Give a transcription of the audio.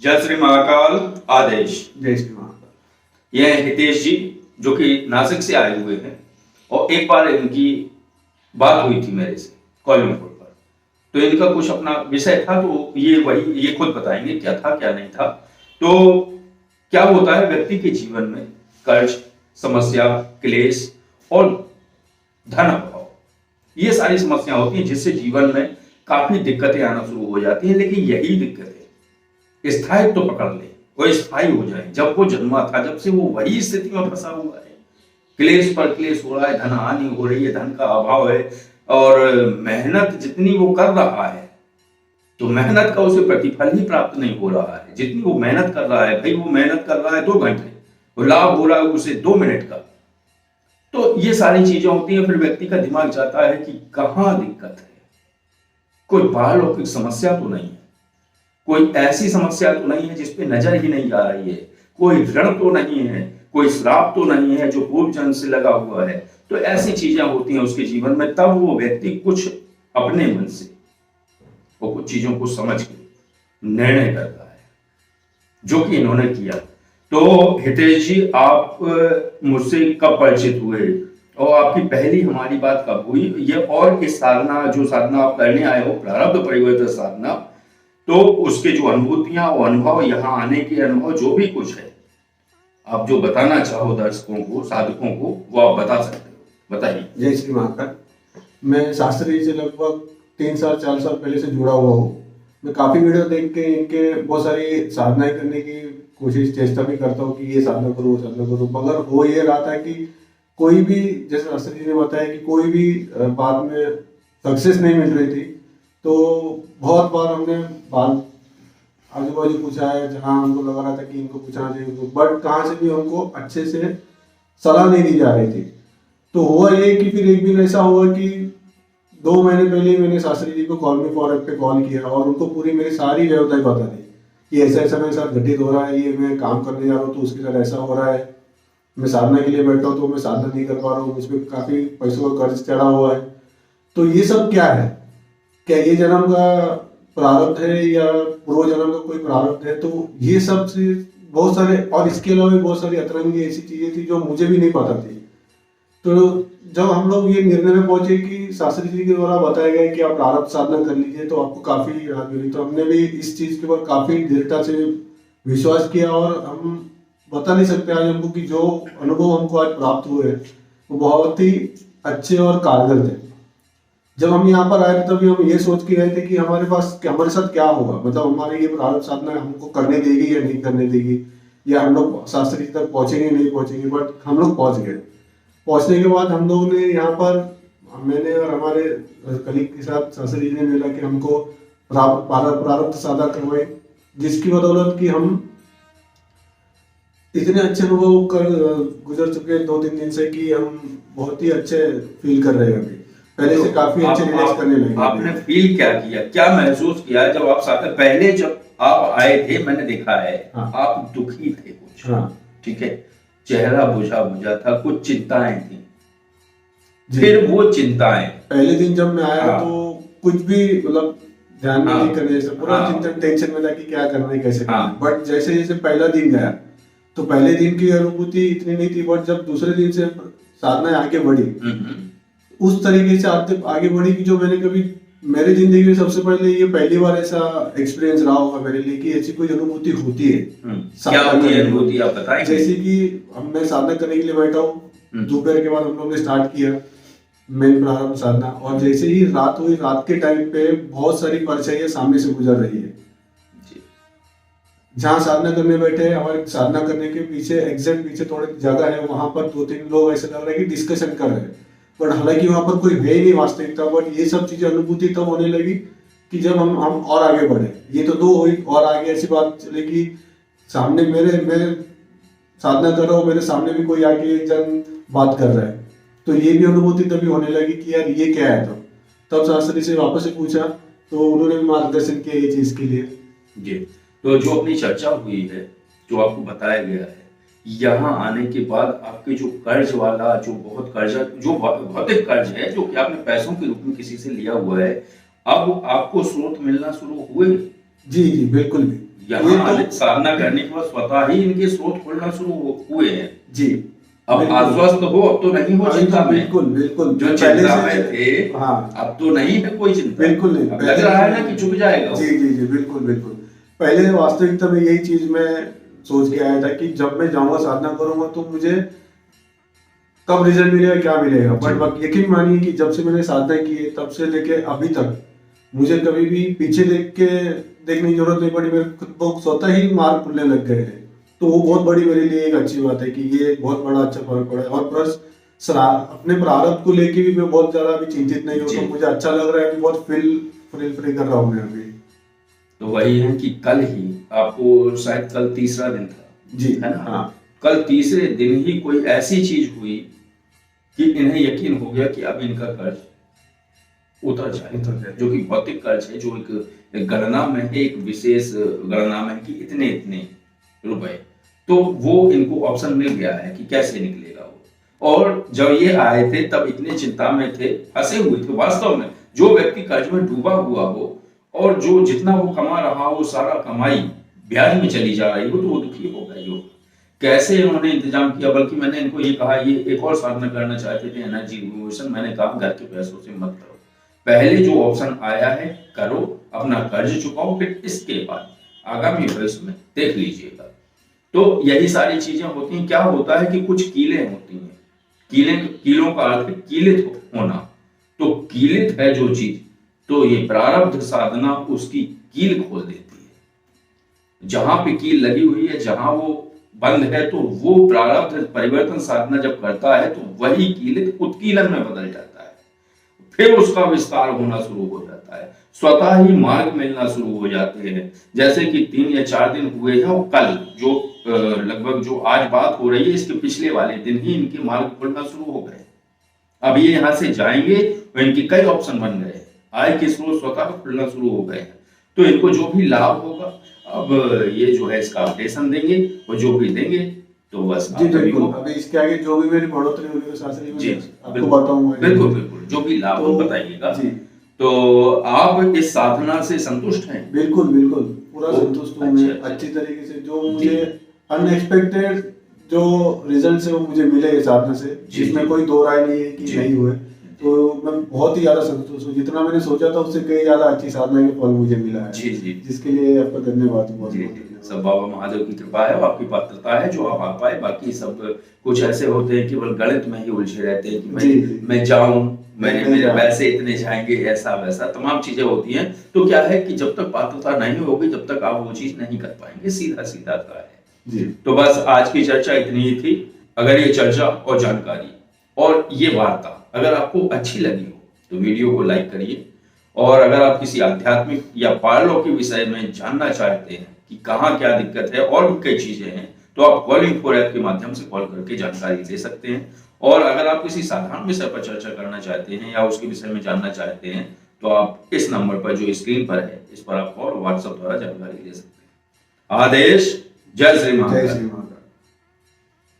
जय श्री महाकाल आदेश। जय श्री महाकाल। यह हितेश जी जो कि नासिक से आए हुए हैं और एक बार इनकी बात हुई थी मेरे से कॉलिंग फोन पर, तो इनका कुछ अपना विषय था, तो ये खुद बताएंगे क्या था क्या नहीं था। तो क्या होता है व्यक्ति के जीवन में कर्ज, समस्या, क्लेश और धन अभाव, ये सारी समस्या होती हैं जिससे जीवन में काफी दिक्कतें आना शुरू हो जाती हैं। लेकिन यही दिक्कतें स्थायित्व तो पकड़ ले, वो स्थायी हो जाए। जब वो जन्मा था जब से वो वही स्थिति में फंसा हुआ है, क्लेश पर क्लेश हो रहा है, धन हानि हो रही है, धन का अभाव है और मेहनत जितनी वो कर रहा है तो मेहनत का उसे प्रतिफल ही प्राप्त नहीं हो रहा है। जितनी वो मेहनत कर रहा है, भाई वो मेहनत कर रहा है 2 घंटे, वो लाभ हो रहा है उसे 2 मिनट का। तो ये सारी चीजें होती हैं। फिर व्यक्ति का दिमाग जाता है कि कहाँ दिक्कत है, कोई पारलौकिक समस्या तो नहीं है, कोई ऐसी समस्या तो नहीं है जिसपे नजर ही नहीं आ रही है, कोई ऋण तो नहीं है, कोई श्राप तो नहीं है जो पूर्व जन्म से लगा हुआ है। तो ऐसी चीजें होती हैं उसके जीवन में। तब वो व्यक्ति कुछ अपने मन से वो कुछ चीजों को समझ के निर्णय करता है, जो कि इन्होंने किया। तो हितेश जी, आप मुझसे कब परिचित हुए और आपकी पहली हमारी बात कब हुई, ये और इस साधना जो साधना आप करने आए हो, प्रारब्ध परिवर्तन साधना, तो उसके जो अनुभूतियां और अनुभव, यहाँ आने के अनुभव जो भी कुछ है, आप जो बताना चाहो दर्शकों को, साधकों को, वो आप बता सकते हो, बताइए। जय श्री महाकाल। मैं शास्त्री से लगभग 3 साल 4 साल पहले से जुड़ा हुआ हूँ। मैं काफ़ी वीडियो देख के इनके बहुत सारी साधनाएं करने की चेष्टा भी करता हूँ कि ये साधना करो वो साधना करो, मगर हो ये रहा था कि कोई भी, जैसे शास्त्री जी ने बताया कि कोई भी बात में सक्सेस नहीं मिल रही थी। तो बहुत बार हमने बात आजू बाजू पूछा है, जहाँ हमको लग रहा था कि इनको पूछना चाहिए, बट कहाँ से भी हमको अच्छे से सलाह नहीं दी जा रही थी। तो हुआ ये कि फिर एक दिन ऐसा हुआ कि 2 महीने पहले मैंने शास्त्री जी को कॉल मी फॉर पे कॉल किया और उनको पूरी मेरी सारी व्यवस्थाएं बता दी कि ऐसा ऐसा मेरे साथ घटित हो रहा है, ये मैं काम करने जा रहा हूँ तो उसके साथ ऐसा हो रहा है, मैं साधना के लिए बैठा हूँ तो मैं साधना नहीं कर पा रहा हूँ, मुझ पर काफ़ी पैसों का कर्ज चढ़ा हुआ है। तो ये सब क्या है, क्या ये जन्म का प्रारब्ध है या पूर्व जन्म का कोई प्रारब्ध है? तो ये सब से बहुत सारे, और इसके अलावा भी बहुत सारी अतरंगी ऐसी चीजें थी जो मुझे भी नहीं पता थी। तो जब हम लोग ये निर्णय में पहुंचे कि शास्त्री जी के द्वारा बताया गया कि आप प्रारब्ध साधना कर लीजिए तो आपको काफी राहत मिली, तो हमने भी इस चीज के ऊपर काफी दृढ़ता से विश्वास किया। और हम बता नहीं सकते आज हमको कि जो अनुभव हमको आज प्राप्त हुए वो बहुत ही अच्छे और कारगर थे। जब हम यहाँ पर आए तभी हम ये सोच के आए थे कि हमारे साथ क्या होगा, मतलब हमारे ये प्रारब्ध साधना हमको करने देगी या नहीं करने देगी, या हम लोग शास्त्री जी तक पहुंचेंगे नहीं पहुंचेंगे। बट हम लोग पहुंच गए। पहुंचने के बाद हम लोगों ने यहाँ पर, मैंने और हमारे कलीग के साथ शास्त्री जी ने मिला कि हमको प्रारब्ध साधना करवाई, जिसकी बदौलत कि हम इतने अच्छे अनुभव कर गुजर चुके 2-3 दिन से कि हम बहुत ही अच्छे फील कर रहे हैं अभी, पहले से काफी अच्छे रिलैक्स करने लगे। आपने फील क्या किया, क्या महसूस किया जब आप साथ में, पहले जब आप आए थे मैंने देखा है, हाँ। आप दुखी थे कुछ, हाँ। ठीक है, चेहरा बुझा बुझा था, कुछ चिंताएं थी। फिर वो चिंताएं, पहले दिन जब मैं आया हाँ। तो कुछ भी मतलब ध्यान में नहीं करने से पूरा हाँ। चिंतन टेंशन में था कि क्या करना है कैसे करना है। हाँ। बट जैसे जैसे पहला दिन गया तो पहले दिन की अनुभूति इतनी नहीं थी, बट जब दूसरे दिन से साधना आगे बढ़ी उस तरीके से आगे बढ़ी कि जो मैंने कभी मेरी जिंदगी में सबसे पहले ये पहली बार ऐसा एक्सपीरियंस रहा होगा मेरे लिए कि ऐसी कोई अनुभूति होती है। क्या होती है अनुभूति, आप बताएं। जैसे कि मैं साधना करने के लिए बैठा हूँ, दोपहर के बाद हम लोगों ने स्टार्ट किया मेन प्रारंभ साधना, और जैसे ही रात हुई, रात के टाइम पे बहुत सारी परछाइयां सामने से गुजर रही है। जहाँ साधना करने बैठे, हमारे साधना करने के पीछे एग्जैक्ट पीछे थोड़ी जगह है, वहां पर 2-3 लोग ऐसे लग रहा है कि डिस्कशन कर रहे हैं, बट हालांकि वहां पर कोई है ही नहीं वास्तविकता। बट ये सब चीजें अनुभूति तब होने लगी कि जब हम और आगे बढ़े। ये तो 2 हुई, और आगे ऐसी बात चली कि सामने मैं साधना कर रहा हूँ, मेरे सामने भी कोई आके एक जन बात कर रहा है, तो ये भी अनुभूति तभी होने लगी कि यार ये क्या है। तब शास्त्री से वापस से पूछा तो उन्होंने भी मार्गदर्शन किया ये चीज के लिए। जी, तो जो अपनी चर्चा हुई है, जो आपको बताया गया है, यहाँ आने के बाद आपके जो कर्ज वाला, जो बहुत कर्जा, जो भौतिक कर्ज है, जो कि आपने पैसों के रूप में किसी से लिया हुआ है, अब आपको स्रोत मिलना शुरू हुए। जी जी बिल्कुल भी। यहाँ साधना करने के बाद स्वतः ही इनके स्रोत खुलना शुरू हुए हैं जी। अब आश्वस्त हो, अब तो नहीं हो चिंता में। बिल्कुल बिल्कुल, जो चिंता में थे, हाँ, अब तो नहीं है कोई चिंता, बिल्कुल नहीं। अब लग रहा है ना कि चुक जाएगा। जी जी जी, बिल्कुल बिल्कुल। पहले वास्तविकता में यही चीज मैं सोच के आया था कि जब मैं जाऊंगा साधना करूंगा तो मुझे कब रिजल्ट मिलेगा, क्या मिलेगा। बट यकीन मानिए कि जब से मैंने साधना की है तब से लेके अभी तक मुझे कभी भी पीछे देखने की जरूरत नहीं पड़ी। मेरे खुद को स्वतः ही मार्ग खुलने लग गए हैं। तो वो बहुत बड़ी मेरे लिए एक अच्छी बात है कि ये बहुत बड़ा अच्छा फर्क पड़ा है। और प्लस अपने प्रारब्ध को लेके भी मैं बहुत ज्यादा अभी चिंतित नहीं हूँ। तो मुझे अच्छा लग रहा है कि बहुत फील फ्री कर रहा हूँ मैं अभी। तो वही है कि कल ही आपको, शायद कल तीसरा दिन था जी, है ना? हाँ। कल तीसरे दिन ही कोई ऐसी चीज हुई कि इन्हें यकीन हो गया कि अब इनका कर्ज उतर जाए, जो कि भौतिक कर्ज है, जो एक गणना में है, एक विशेष गणना में है कि इतने इतने रुपए। तो वो इनको ऑप्शन मिल गया है कि कैसे निकलेगा वो। और जब ये आए थे तब इतने चिंता में थे, फंसे हुए थे। वास्तव में जो व्यक्ति कर्ज में डूबा हुआ हो और जो जितना वो कमा रहा हो सारा कमाई ब्याज में चली जा रही हो, तो वो दुखी होगा ही होगा। कैसे उन्होंने इंतजाम किया, बल्कि मैंने इनको ये कहा, ये एक और साधना करना चाहते थे एनर्जी रिवोल्यूशन। मैंने कहा घर के पैसों से मत करो, पहले जो ऑप्शन आया है करो, अपना कर्ज चुकाओ, फिर इसके बाद आगामी भविष्य में देख लीजिएगा। तो यही सारी चीजें होती हैं। क्या होता है कि कुछ कीलें होती हैं, कीलों का अर्थ है कीलित होना। तो कीलित है जो चीज, तो ये प्रारब्ध साधना उसकी कील खोल देती है। जहां पे कील लगी हुई है, जहां वो बंद है, तो वो प्रारब्ध परिवर्तन साधना जब करता है तो वही कीलित उत्कीलन में बदल जाता है। फिर उसका विस्तार होना शुरू हो जाता है, स्वतः ही मार्ग मिलना शुरू हो जाते हैं। जैसे कि 3 या 4 दिन हुए हैं, और कल जो लगभग जो आज बात हो रही है, इसके पिछले वाले दिन ही इनके मार्ग खुलना शुरू हो गए। अब ये यहाँ से जाएंगे तो इनके कई ऑप्शन बन गए, आय के स्रोत स्वतः खुलना शुरू हो गए। तो इनको जो भी लाभ होगा, अब ये जो है इसका अपडेशन देंगे, और जो भी देंगे तो बस जी बिल्कुल। अभी इसके आगे जो भी मेरी बढ़ोतरी होगी शास्त्री में आपको बताऊंगा। बिल्कुल बिल्कुल, जो भी लाभ हो बताइएगा। तो आप इस साधना से संतुष्ट हैं? बिल्कुल बिल्कुल, पूरा संतुष्ट हूँ मैं अच्छी तरीके से। जो मुझे अनएक्सपेक्टेड जो रिजल्ट है वो मुझे मिले इस साधना से, जिसमें कोई दो राय नहीं है कि नहीं हुए। तो मैं बहुत ही ज्यादा संतुष्ट हूँ। जितना मैंने सोचा था उससे कई ज्यादा अच्छी साधना के फल मुझे मिला है। जी जी, जिसके लिए आपका धन्यवाद। बहुत सब बाबा महादेव की कृपा है, आपकी पात्रता है जो आप आ पाए। बाकी सब कुछ ऐसे होते हैं केवल गणित में ही उलझे रहते हैं कि मैं जाऊं, मेरे पैसे इतने जाएंगे, ऐसा वैसा तमाम चीजें होती हैं। तो क्या है कि जब तक पात्रता नहीं होगी तब तक आप वो चीज नहीं कर पाएंगे, सीधा सीधा सा है जी। तो बस आज की चर्चा इतनी ही थी। अगर ये चर्चा और जानकारी और ये वार्ता अगर आपको अच्छी लगी हो तो वीडियो को लाइक करिए। और अगर आप किसी आध्यात्मिक या पारलौकिक विषय में जानना चाहते हैं कि कहाँ क्या दिक्कत है और भी कई चीजें हैं, तो आप कॉलिंग फॉर ऐप के माध्यम से कॉल करके जानकारी ले सकते हैं। और अगर आप किसी साधारण विषय पर चर्चा करना चाहते हैं या उसके विषय में जानना चाहते हैं, तो आप इस नंबर पर जो स्क्रीन पर है, इस पर आप कॉल व्हाट्सएप द्वारा जानकारी ले सकते हैं। आदेश। जय श्री महाकाल।